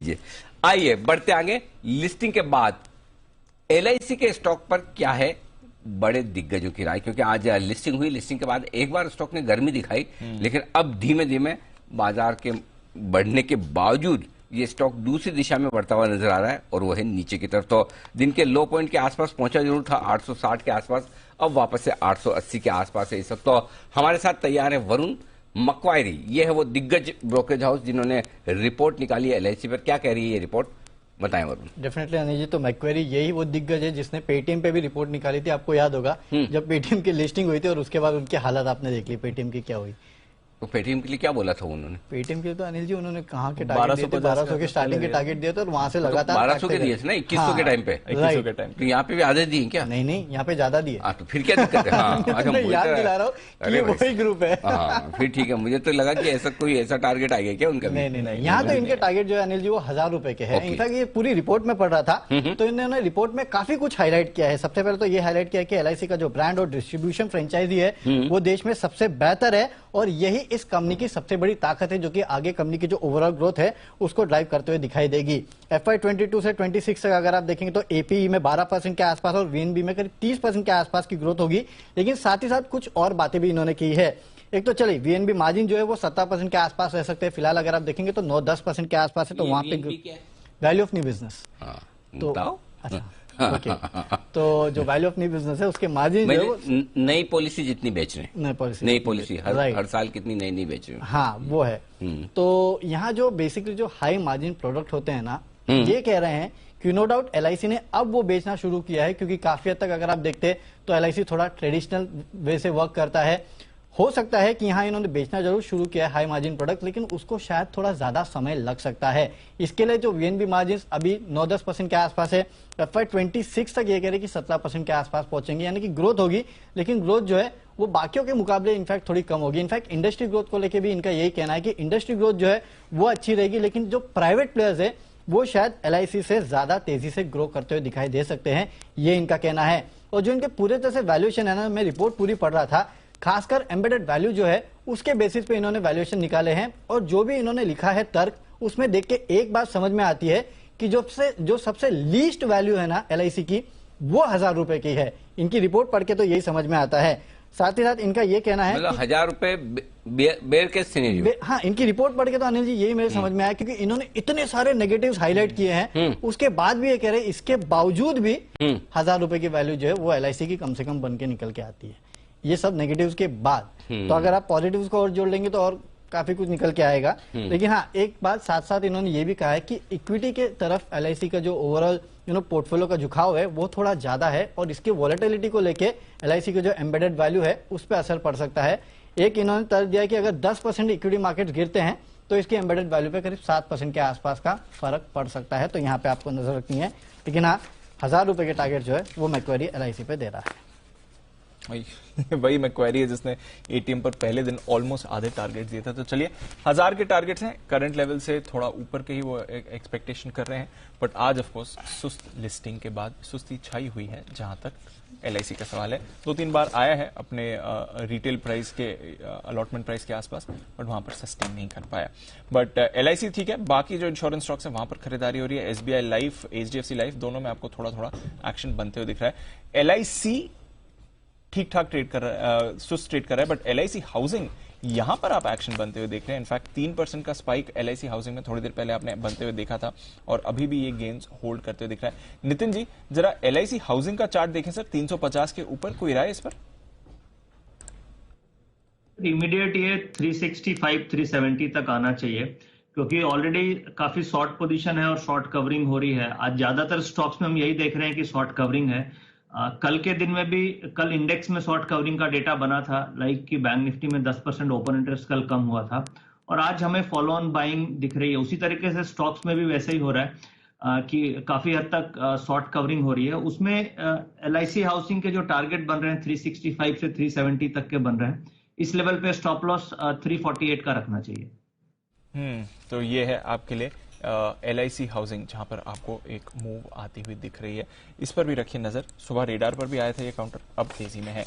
जी, आइए बढ़ते आगे। लिस्टिंग के बाद एलआईसी के स्टॉक पर क्या है बड़े दिग्गजों की राय, क्योंकि आज लिस्टिंग हुई, लिस्टिंग के बाद एक बार स्टॉक ने गर्मी दिखाई, लेकिन अब धीमे धीमे बाजार के बढ़ने के बावजूद ये स्टॉक दूसरी दिशा में बढ़ता हुआ नजर आ रहा है और वो है नीचे की तरफ। तो दिन के लो पॉइंट के आसपास पहुंचा जरूर था 860 के आसपास, अब वापस से 880 के आसपास है इस वक्त। तो हमारे साथ तैयार है वरुण मकवायरी, ये है वो दिग्गज ब्रोकरेज हाउस जिन्होंने रिपोर्ट निकाली है एलआईसी पर। क्या कह रही है ये रिपोर्ट, बताएं वरुण। डेफिनेटली अनिल जी, तो मैक्वेरी यही वो दिग्गज है जिसने पेटीएम पे भी रिपोर्ट निकाली थी। आपको याद होगा जब पेटीएम की लिस्टिंग हुई थी और उसके बाद उनकी हालत आपने देख ली पेटीएम की क्या हुई। तो पेटीएम के लिए क्या बोला था उन्होंने? पेटीएम के लिए तो अनिल जी उन्होंने कहाँ के टारगेट दिए थे, 1200 के स्टार्टिंग के टारगेट दिए थे और वहां से लगातार 1200 के दिए थे ना 2100 के टाइम पे। 2100 के टाइम तो यहाँ पे भी आधे दिए क्या? नहीं, यहाँ पे ज्यादा दिए। तो फिर क्या दिक्कत है? हाँ, मैं याद दिला रहा हूँ कि ये वही ग्रुप है। हाँ फिर ठीक है, मुझे तो लगा कि ऐसा कोई ऐसा टारगेट आ गया क्या उनका? नहीं, यहाँ तो इनके टारगेट जो है अनिल जी वो 1000 रुपए के हैं। इनफैक्ट ये पूरी रिपोर्ट में पढ़ रहा था तो इन्होंने रिपोर्ट में काफी कुछ हाईलाइट किया है। सबसे पहले तो ये हाईलाइट किया कि एलआईसी का जो ब्रांड और डिस्ट्रीब्यूशन फ्रेंचाइजी है वो देश में सबसे बेहतर है और यही इस कंपनी की सबसे बड़ी ताकत है जो कि आगे कंपनी की जो ओवरऑल ग्रोथ है उसको ड्राइव करते हुए दिखाई देगी। FY 22 से 26 तक अगर आप देखेंगे तो एपीई में 12% के आसपास और वीएनबी में करीब 30% के आसपास की ग्रोथ होगी। लेकिन साथ ही साथ कुछ और बातें भी इन्होंने की है। एक तो चलिए वीएनबी मार्जिन जो है वो 17% के आसपास रह सकते हैं फिलहाल। अगर आप देखेंगे तो 9-10% के आसपास है। तो वहां पे वैल्यू ऑफ न्यू बिजनेस तो अच्छा ओके तो जो वैल्यू ऑफ न्यू बिजनेस है उसके मार्जिन जो है वो नई पॉलिसी जितनी बेच रहे हैं, नई पॉलिसी हर साल कितनी नई नई बेच रहे हैं। हाँ वो है। तो यहाँ जो बेसिकली जो हाई मार्जिन प्रोडक्ट होते हैं ना, ये कह रहे हैं कि नो डाउट एलआईसी ने अब वो बेचना शुरू किया है, क्योंकि काफी हद तक अगर आप देखते तो एलआईसी थोड़ा ट्रेडिशनल वे से वर्क करता है। हो सकता है कि यहाँ इन्होंने बेचना जरूर शुरू किया है हाई मार्जिन प्रोडक्ट, लेकिन उसको शायद थोड़ा ज्यादा समय लग सकता है। इसके लिए जो वीएनबी मार्जिन अभी 9-10% के आसपास है, FY 26 तक ये कह रहे कि 17% के आसपास पहुंचेंगे, यानी कि ग्रोथ होगी। लेकिन ग्रोथ जो है वो बाकियों के मुकाबले इनफैक्ट थोड़ी कम होगी। इनफैक्ट इंडस्ट्री ग्रोथ को लेकर भी इनका यही कहना है कि इंडस्ट्री ग्रोथ जो है वो अच्छी रहेगी, लेकिन जो प्राइवेट प्लेयर्स है वो शायद एलआईसी से ज्यादा तेजी से ग्रो करते हुए दिखाई दे सकते हैं, ये इनका कहना है। और जो इनके पूरे तरह से वैल्यूएशन है ना, मैं रिपोर्ट पूरी पढ़ रहा था, खासकर एम्बेडेड वैल्यू जो है उसके बेसिस पे इन्होंने वैल्यूएशन निकाले हैं। और जो भी इन्होंने लिखा है तर्क, उसमें देख के एक बात समझ में आती है कि जो सबसे लीस्ट वैल्यू है ना एलआईसी की, वो 1000 रुपए की है। इनकी रिपोर्ट पढ़ के तो यही समझ में आता है। साथ ही साथ इनका ये कहना है मतलब 1000 रुपए बेयर केस सिनेरियो। हाँ, इनकी रिपोर्ट पढ़ के तो अनिल जी यही मेरे समझ में आया, क्योंकि इन्होंने इतने सारे नेगेटिव्स हाईलाइट किए हैं, उसके बाद भी ये कह रहे हैं इसके बावजूद भी 1000 रुपए की वैल्यू जो है वो एलआईसी की कम से कम बन के निकल के आती है। ये सब नेगेटिव्स के बाद। तो अगर आप पॉजिटिव्स को और जोड़ लेंगे तो और काफी कुछ निकल के आएगा। लेकिन हाँ, एक बात साथ साथ इन्होंने ये भी कहा है कि इक्विटी के तरफ एलआईसी का जो ओवरऑल पोर्टफोलियो का झुकाव है वो थोड़ा ज्यादा है और इसकी वॉलेटिलिटी को लेके एलआईसी की जो एम्बेडेड वैल्यू है उस पर असर पड़ सकता है। एक इन्होंने तर्क दिया कि अगर 10% इक्विटी मार्केट गिरते हैं तो इसकी एम्बेडेड वैल्यू पे करीब 7% के आसपास का फर्क पड़ सकता है। तो यहाँ पे आपको नजर रखनी है। लेकिन हाँ, 1000 रुपए के टारगेट जो है वो मैक्वेरी एलआईसी पे दे रहा है। वही मैक्वेरी है जिसने एटीएम पर पहले दिन ऑलमोस्ट आधे टारगेट दिए था। तो चलिए 1000 के टारगेट्स हैं, करंट लेवल से थोड़ा ऊपर के ही वो एक्सपेक्टेशन कर रहे हैं। बट आज ऑफ कोर्स सुस्त लिस्टिंग के बाद सुस्ती छाई हुई है जहां तक एलआईसी का सवाल है। 2-3 बार आया है अपने रिटेल प्राइस के अलॉटमेंट प्राइस के आसपास, बट वहां पर सस्टेन नहीं कर पाया। बट एलआईसी ठीक है, बाकी जो इंश्योरेंस स्टॉक्स है वहां पर खरीदारी हो रही है। एसबीआई लाइफ, एचडीएफसी लाइफ, दोनों में आपको थोड़ा थोड़ा एक्शन बनते हुए दिख रहा है। एलआईसी ठीक ठाक ट्रेड कर रहा है, सुस्त ट्रेड कर रहा है, बट एलआईसी हाउसिंग यहां पर आप एक्शन बनते हुए देख रहे हैं। इनफैक्ट 3% का स्पाइक एलआईसी हाउसिंग में थोड़ी देर पहले आपने बनते हुए देखा था और अभी भी ये गेन्स होल्ड करते हुए दिख रहा है। नितिन जी, जरा एलआईसी हाउसिंग का चार्ट देखें सर, 350 के ऊपर, कोई राय इस पर? इमीडिएट ये 365-370 तक आना चाहिए, क्योंकि ऑलरेडी काफी शॉर्ट पोजीशन है और शॉर्ट कवरिंग हो रही है। आज ज्यादातर स्टॉक्स में हम यही देख रहे हैं कि शॉर्ट कवरिंग है। कल के दिन में भी, कल इंडेक्स में शॉर्ट कवरिंग का डेटा बना था, लाइक कि बैंक निफ्टी में 10% ओपन इंटरेस्ट कल कम हुआ था और आज हमें फॉलो ऑन बाइंग दिख रही है। उसी तरीके से स्टॉक्स में भी वैसे ही हो रहा है कि काफी हद तक शॉर्ट कवरिंग हो रही है। उसमें एलआईसी हाउसिंग के जो टारगेट बन रहे हैं 365 से 370 तक के बन रहे हैं। इस लेवल पे स्टॉप लॉस 348 का रखना चाहिए। तो ये है आपके लिए एलआईसी हाउसिंग, जहां पर आपको एक मूव आती हुई दिख रही है। इस पर भी रखिए नजर। सुबह रेडार पर भी आया था ये काउंटर, अब तेजी में है।